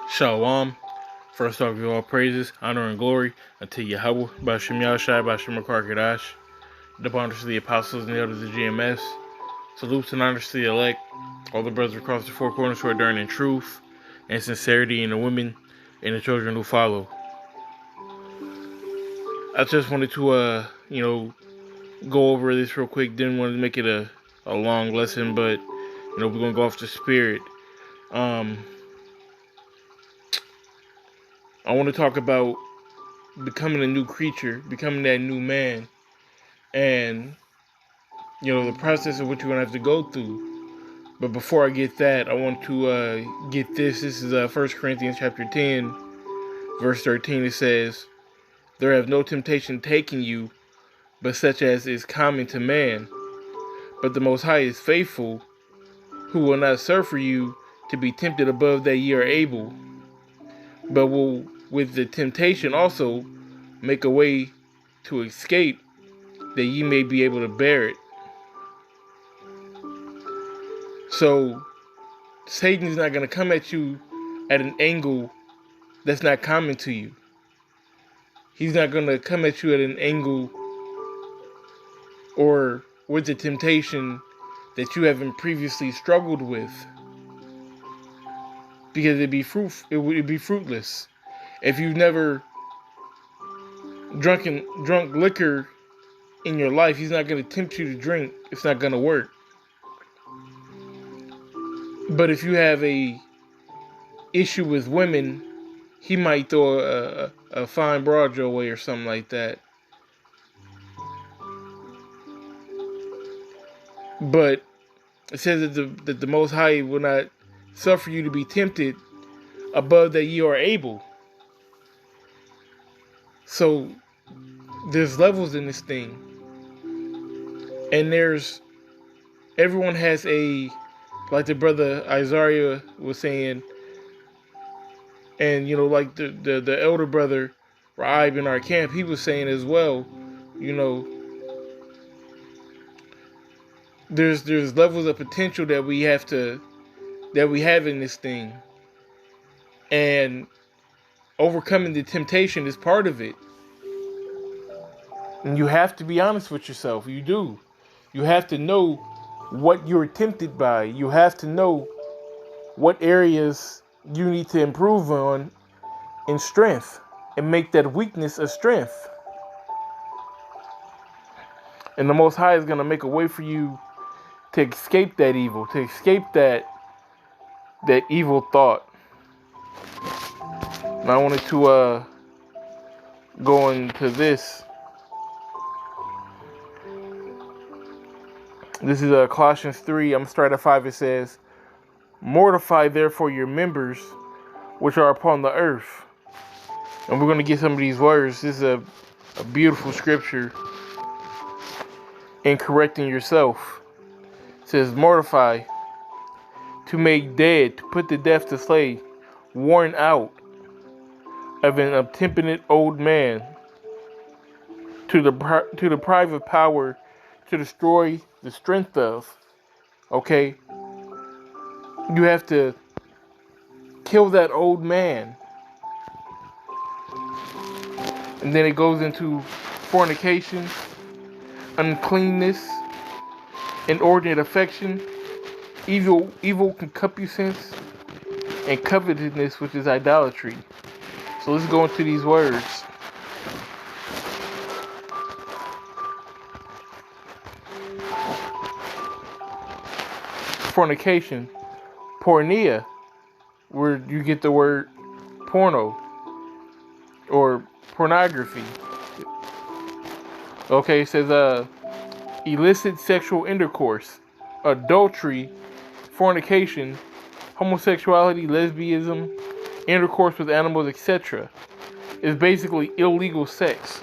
Shalom. First off, give all praises, honor, and glory unto Yahweh, Bashem Yahshai, Bashem Akarkadash, the honors to the apostles and the elders of GMS. Salutes and honors to the elect, all the brothers across the four corners who are enduring in truth and sincerity, and the women and the children who follow. I just wanted to, go over this real quick. Didn't want to make it a long lesson, but, we're going to go off the spirit. I want to talk about becoming a new creature, becoming that new man, and the process of what you're gonna have to go through. But before I get that, I want to get this. This is 1 Corinthians chapter 10, verse 13. It says, "There have no temptation taken you, but such as is common to man. But the Most High is faithful, who will not suffer you to be tempted above that ye are able, but will with the temptation also make a way to escape, that ye may be able to bear it." So Satan is not going to come at you at an angle that's not common to you. He's not going to come at you at an angle or with the temptation that you haven't previously struggled with, because it would be fruitless. If you've never drunk liquor in your life, he's not going to tempt you to drink. It's not going to work. But if you have a issue with women, he might throw a fine broad your way or something like that. But it says that the Most High will not suffer you to be tempted above that ye are able. So there's levels in this thing, and everyone has like the brother Isaiah was saying, and like the elder brother Raib in our camp, he was saying as well, there's levels of potential that we have in this thing, and overcoming the temptation is part of it. And you have to be honest with yourself. You do. You have to know what you're tempted by. You have to know what areas you need to improve on in strength, and make that weakness a strength. And the Most High is going to make a way for you to escape that evil, to escape that evil thought. And I wanted to go into this. This is Colossians 3. I'm going to start at 5. It says, "Mortify therefore your members which are upon the earth." And we're going to get some of these words. This is a beautiful scripture in correcting yourself. It says, "Mortify, to make dead, to put to death, to slay, worn out of an obstinate old man, to deprive of power, to destroy the strength of." Okay? You have to kill that old man. And then it goes into fornication, uncleanness, inordinate affection, evil concupiscence, and covetousness, which is idolatry. So let's go into these words. Fornication, pornea, where you get the word porno or pornography. Okay, it says illicit sexual intercourse, adultery, fornication, homosexuality, lesbianism, intercourse with animals, etc. Is basically illegal sex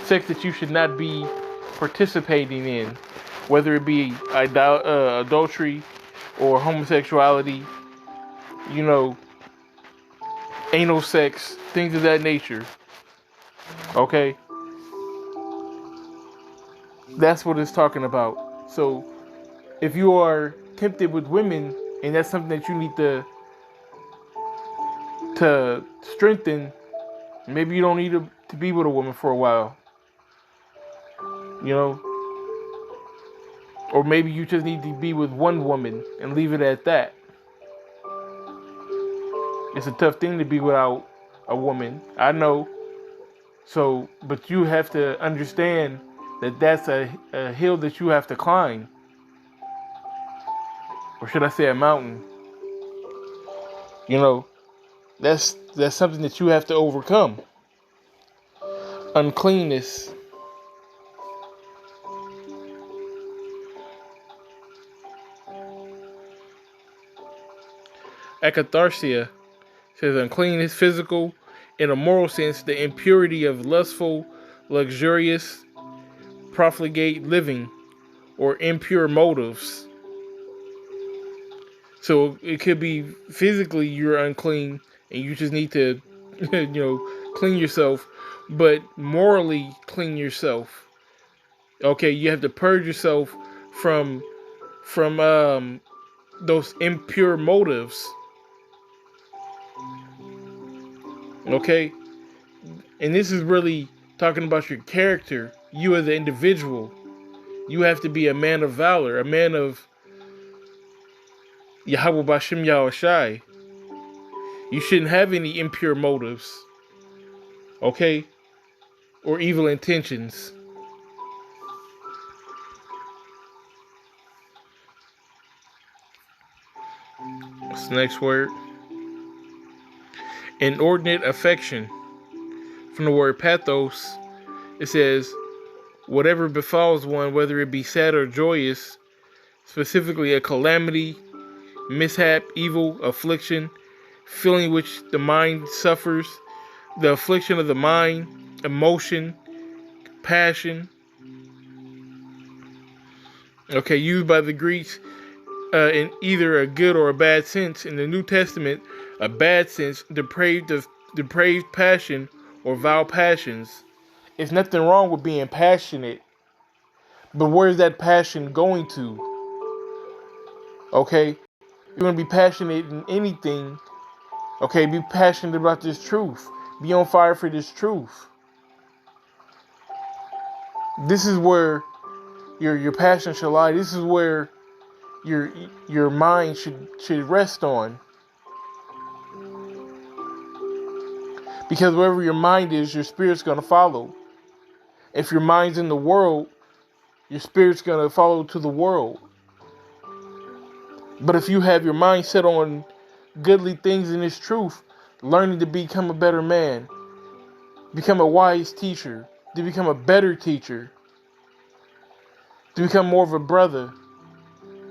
that you should not be participating in, whether it be adultery or homosexuality, anal sex, things of that nature. Okay? That's what it's talking about. So if you are tempted with women, and that's something that you need to to strengthen. Maybe you don't need to be with a woman for a while, you know, or maybe you just need to be with one woman and leave it at that. It's a tough thing to be without a woman, I know. So, but you have to understand that that's a hill that you have to climb, or should I say a mountain? You know, that's something that you have to overcome. Uncleanness. Akatharsia says uncleanness, physical, in a moral sense, the impurity of lustful, luxurious, profligate living, or impure motives. So it could be physically you're unclean and you just need to, clean yourself, but morally clean yourself. Okay, you have to purge yourself from those impure motives. Okay, and this is really talking about your character, you as an individual. You have to be a man of valor, a man of Yahweh Bashem Yahushai. You shouldn't have any impure motives, okay, or evil intentions. What's the next word? Inordinate affection. From the word pathos, it says, whatever befalls one, whether it be sad or joyous, specifically a calamity, mishap, evil, affliction, feeling which the mind suffers, the affliction of the mind, emotion, passion. Okay, used by the Greeks in either a good or a bad sense. In the New Testament, a bad sense, depraved passion or vile passions. There's nothing wrong with being passionate, but where's that passion going to? Okay, you're gonna be passionate in anything. Okay, be passionate about this truth. Be on fire for this truth. This is where your passion should lie. This is where your mind should rest on. Because wherever your mind is, your spirit's gonna follow. If your mind's in the world, your spirit's gonna follow to the world. But if you have your mind set on goodly things in this truth, learning to become a better man, become a wise teacher, to become a better teacher, to become more of a brother,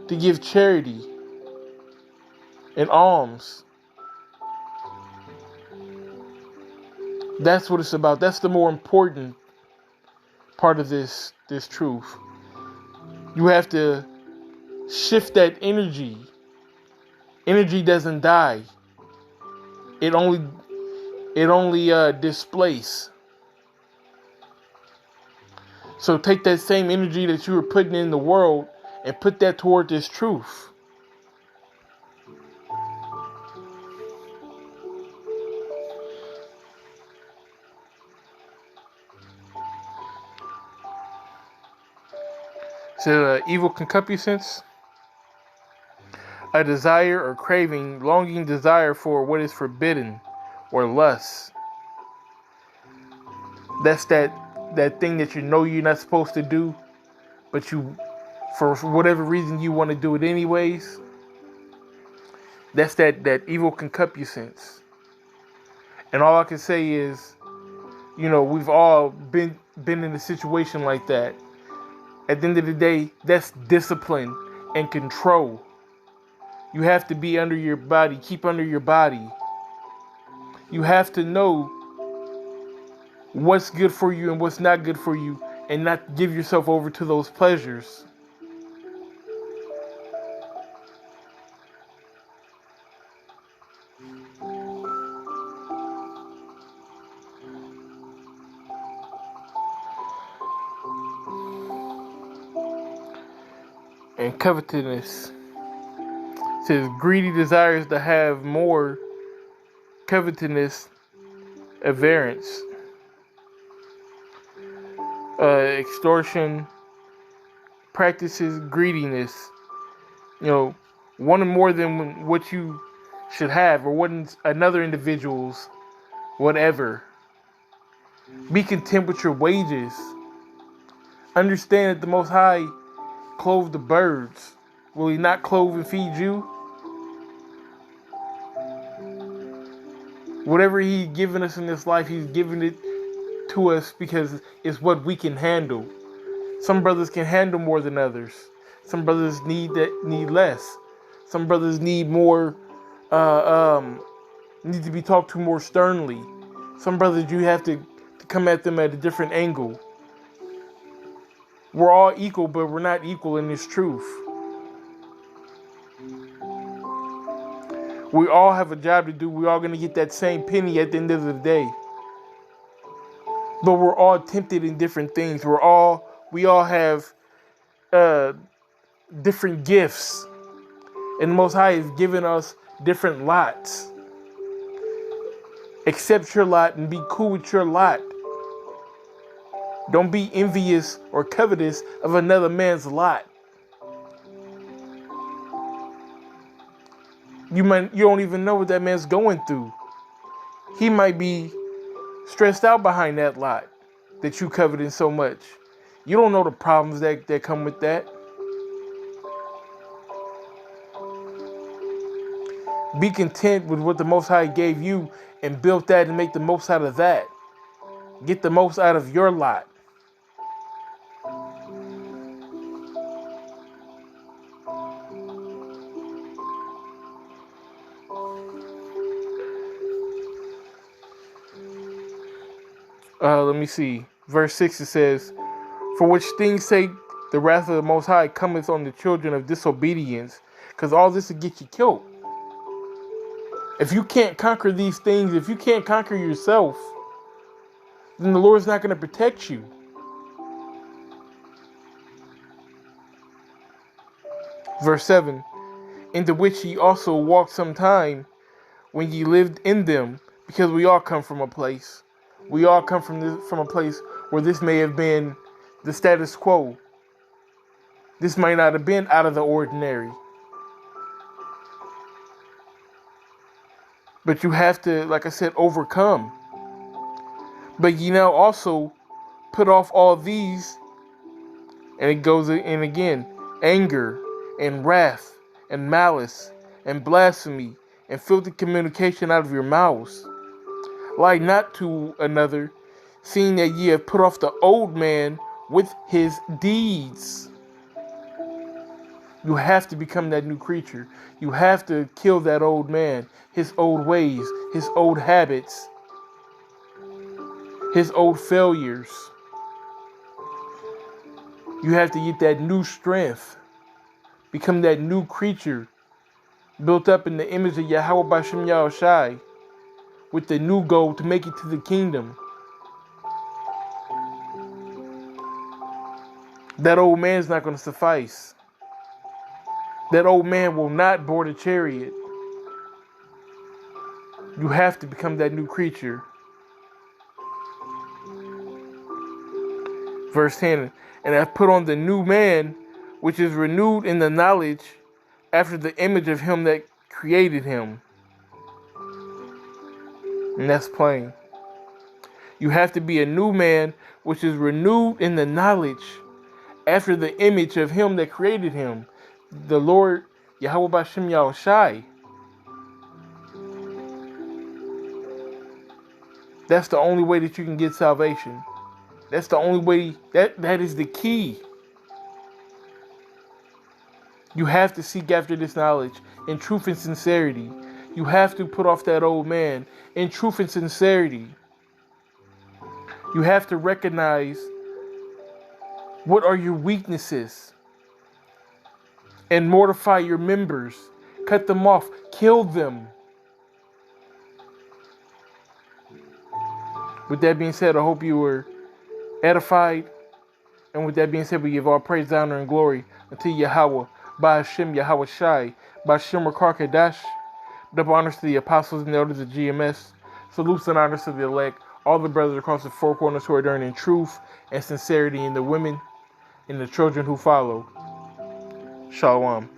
to give charity and alms. That's what it's about. That's the more important part of this truth. You have to shift that energy. Energy doesn't die. It only displaces. So take that same energy that you were putting in the world and put that toward this truth. So evil concupiscence, a desire or craving, longing desire for what is forbidden, or lust. That's that thing that you know you're not supposed to do, but you, for whatever reason, you want to do it anyways. That's that evil concupiscence. And all I can say is, we've all been in a situation like that. At the end of the day, that's discipline and control. You have to be under your body, keep under your body. You have to know what's good for you and what's not good for you, and not give yourself over to those pleasures. And covetousness says greedy desires to have more covetousness, avarice, extortion, practices greediness. Wanting more than what you should have or what another individual's, whatever. Be content with your wages. Understand that the Most High clothed the birds. Will He not clothe and feed you? Whatever He's given us in this life, He's given it to us because it's what we can handle. Some brothers can handle more than others. Some brothers need less. Some brothers need more, need to be talked to more sternly. Some brothers, you have to come at them at a different angle. We're all equal, but we're not equal in this truth. We all have a job to do. We're all going to get that same penny at the end of the day. But we're all tempted in different things. We all have different gifts. And the Most High has given us different lots. Accept your lot and be cool with your lot. Don't be envious or covetous of another man's lot. You don't even know what that man's going through. He might be stressed out behind that lot that you coveting so much. You don't know the problems that come with that. Be content with what the Most High gave you and build that and make the most out of that. Get the most out of your lot. Let me see. Verse 6, it says, "For which things sake the wrath of the Most High cometh on the children of disobedience," because all this will get you killed. If you can't conquer these things, if you can't conquer yourself, then the Lord's not going to protect you. Verse 7, "Into which ye also walked some time when ye lived in them," because we all come from a place. We all come from a place where this may have been the status quo. This might not have been out of the ordinary. But you have to, like I said, overcome. But ye now also put off all these, and it goes in again, anger and wrath and malice and blasphemy and filthy communication out of your mouths. Lie not to another, seeing that ye have put off the old man with his deeds. You have to become that new creature. You have to kill that old man, his old ways, his old habits, his old failures. You have to get that new strength. Become that new creature built up in the image of Yahweh Bashem Yahushai, with the new goal to make it to the kingdom. That old man's not going to suffice. That old man will not board a chariot. You have to become that new creature. Verse 10, "And I put on the new man, which is renewed in the knowledge after the image of him that created him." And that's plain. You have to be a new man, which is renewed in the knowledge after the image of him that created him, the Lord Yahweh Bashem Yahushai. That's the only way that you can get salvation. That's the only way, that is the key. You have to seek after this knowledge in truth and sincerity. You have to put off that old man in truth and sincerity. You have to recognize what are your weaknesses and mortify your members. Cut them off. Kill them. With that being said, I hope you were edified. And with that being said, we give all praise, honor, and glory unto Yahweh, by Hashem Yahweh Shai, by Hashem Rakar Kadash, Double honors to the apostles and elders of GMS. Salutes and honors to the elect, all the brothers across the four corners who are doing in truth and sincerity, in the women and the children who follow. Shalom.